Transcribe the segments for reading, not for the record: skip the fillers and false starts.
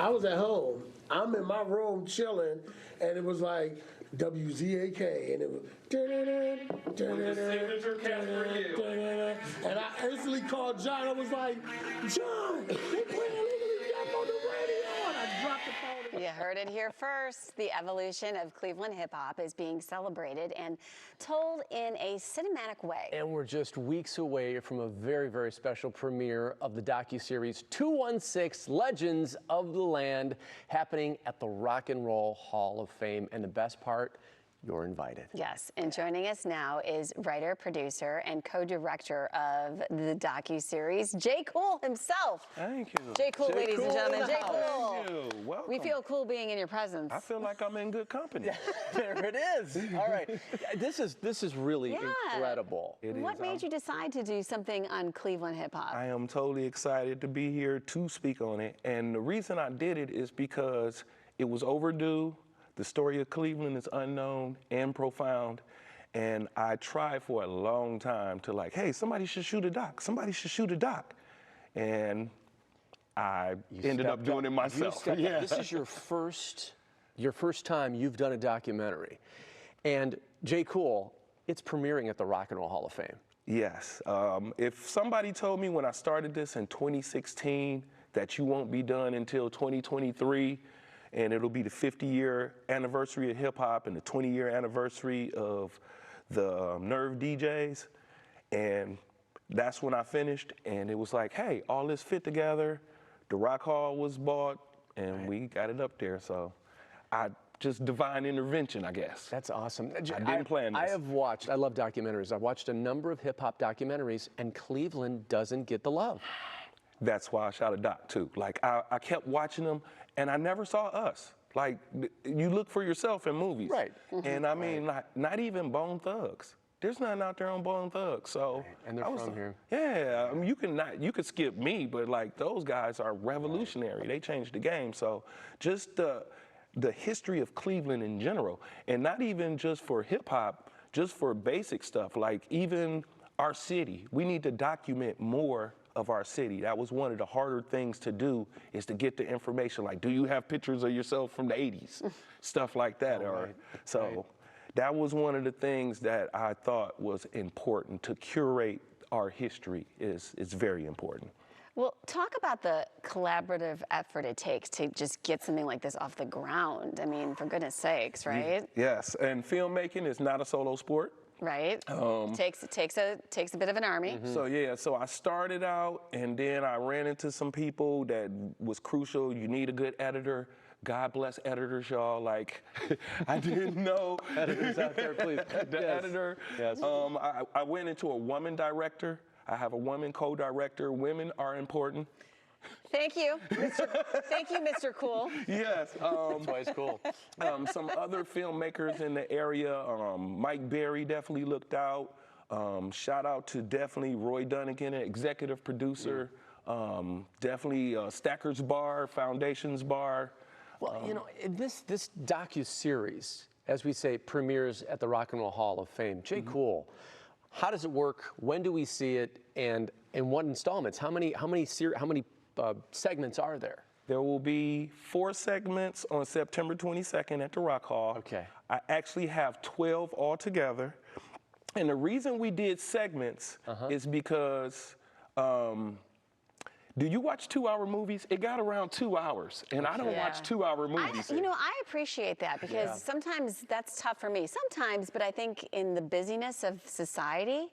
I was at home. I'm in my room chilling, and it was like WZAK, and it was and I instantly called John. I was like, John, they playing Legally Deaf on the radio, and I dropped the phone. You heard it here first. The evolution of Cleveland hip-hop is being celebrated and told in a cinematic way. And we're just weeks away from a very, very special premiere of the docuseries 216 Legends of the Land, happening at the Rock and Roll Hall of Fame. And the best part, you're invited. Yes, and joining us now is writer, producer, and co-director of the docuseries, JayKool himself. Thank you. JayKool, ladies and gentlemen. JayKool. Thank you. Welcome. We feel cool being in your presence. I feel like I'm in good company. There it is. All right. This is really incredible. What made you decide to do something on Cleveland hip-hop? I am totally excited to be here to speak on it. And the reason I did it is because it was overdue. The story of Cleveland is unknown and profound, and I tried for a long time to like, hey, somebody should shoot a doc. Somebody should shoot a doc, and I ended up doing it myself. Yeah. This is your first time you've done a documentary, and JayKool, it's premiering at the Rock and Roll Hall of Fame. Yes. If somebody told me when I started this in 2016 that you won't be done until 2023, and it'll be the 50-year anniversary of hip-hop and the 20-year anniversary of the Nerve DJs. And that's when I finished, and it was like, hey, all this fit together. The Rock Hall was bought, and we got it up there. So just divine intervention, I guess. That's awesome. I didn't plan this. I love documentaries. I've watched a number of hip-hop documentaries, and Cleveland doesn't get the love. That's why I shot a doc, too. Like, I kept watching them, and I never saw us. Like, you look for yourself in movies. Right. And I mean, not even Bone Thugs. There's nothing out there on Bone Thugs, so. Right. And they're from here. Yeah, I mean, you could skip me, but like, those guys are revolutionary. They changed the game, so just the history of Cleveland in general, and not even just for hip hop, just for basic stuff, like even our city. We need to document more of our city. That was one of the harder things to do, is to get the information, like, do you have pictures of yourself from the 80s? Stuff like that. That was one of the things that I thought was important. To curate our history is very important. Well, talk about the collaborative effort it takes to just get something like this off the ground. I mean, for goodness sakes, right? Yes, and filmmaking is not a solo sport. Right. Takes a bit of an army. So yeah, so I started out, and then I ran into some people that was crucial. You need a good editor. God bless editors, y'all. Like, I didn't know. Editors out there, please. The editor. Yes. I went into a woman director. I have a woman co-director. Women are important. Thank you, thank you, Mr. Cool. Yes. That's why it's cool. Some other filmmakers in the area. Mike Berry definitely looked out. Shout out to definitely Roy Dunnigan, an executive producer. Definitely Stacker's Bar, Foundations Bar. Well, you know, this docuseries, as we say, premieres at the Rock and Roll Hall of Fame. JayKool, how does it work? When do we see it? And in what installments? How many segments are there? There will be 4 segments on September 22nd at the Rock Hall. Okay. I actually have 12 altogether. And the reason we did segments is because, do you watch 2-hour movies? It got around 2 hours, and I don't watch 2-hour movies. You know, I appreciate that, because sometimes that's tough for me. Sometimes, but I think in the busyness of society,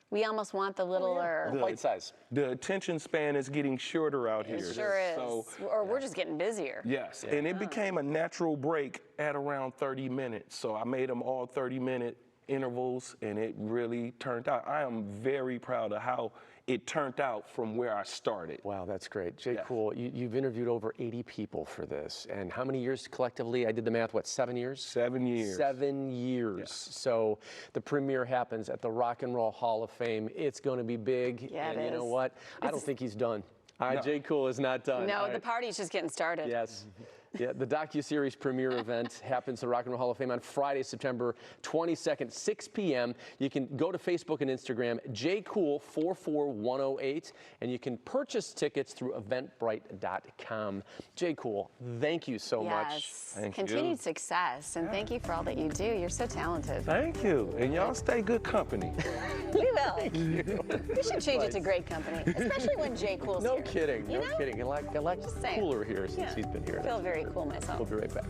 we almost want the littler bite size. The attention span is getting shorter out here. It sure is. So, or we're just getting busier. Yes, and it became a natural break at around 30 minutes. So I made them all 30-minute intervals, and it really turned out. I am very proud of how it turned out from where I started. Wow, that's great. JayKool, you've interviewed over 80 people for this. And how many years collectively? I did the math, what, 7 years? 7 years. 7 years. Yes. So the premiere happens at the Rock and Roll Hall of Fame. It's going to be big. Yeah, and you know what? I don't think he's done. No. JayKool is not done. No, the party's just getting started. Yes. Yeah, the docuseries premiere event happens at Rock and Roll Hall of Fame on Friday, September 22nd, 6 p.m. You can go to Facebook and Instagram, JayKool 44108, and you can purchase tickets through eventbrite.com. JayKool, thank you so much. Yes. Thank Continued you. success, and thank you for all that you do. You're so talented. Thank you. And y'all stay good company. We will. We should change it to great company, especially when JayKool's No here. kidding, You no know? kidding. I like saying. Cooler here since Yeah. he's been here. I feel very cool myself. We'll be right back.